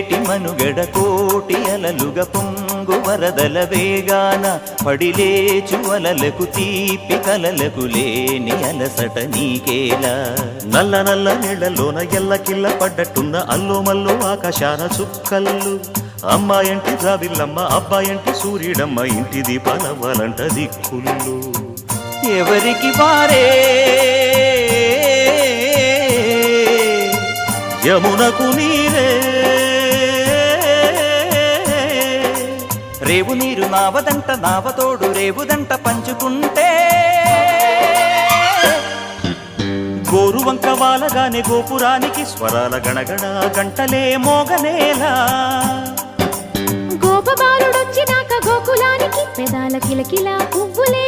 పొంగేటి మనుగడ కోటి అలలుగ పొంగు వరదల వేగాన పడిలేచు అలలకు తీపి కలలకు లేని అలసట నీకేలా నల్ల నల్ల నీళ్లలోన ఎల్లకిల్ల పడ్డట్టున్న అల్లో మల్లో ఆకాశాన చుక్కల్లు అమ్మాయంటి జాబిల్లమ్మ అబ్బాయంటి సూర్యుడమ్మ ఇంటి దీపాలవ్వాలంట దిక్కుళ్ళు ఎవరికి వారే యమునకు నీరే రేవు నీరు నావదంట నావతోడు రేవుదంట పంచుకుంటే గోరువంక వాలగానే గోపురానికి స్వరాల గణగణ గంటలే మోగనేలా గోపబాలుడొచ్చినాక గోకులానికి పెదాల కిలకిలా పువ్వులే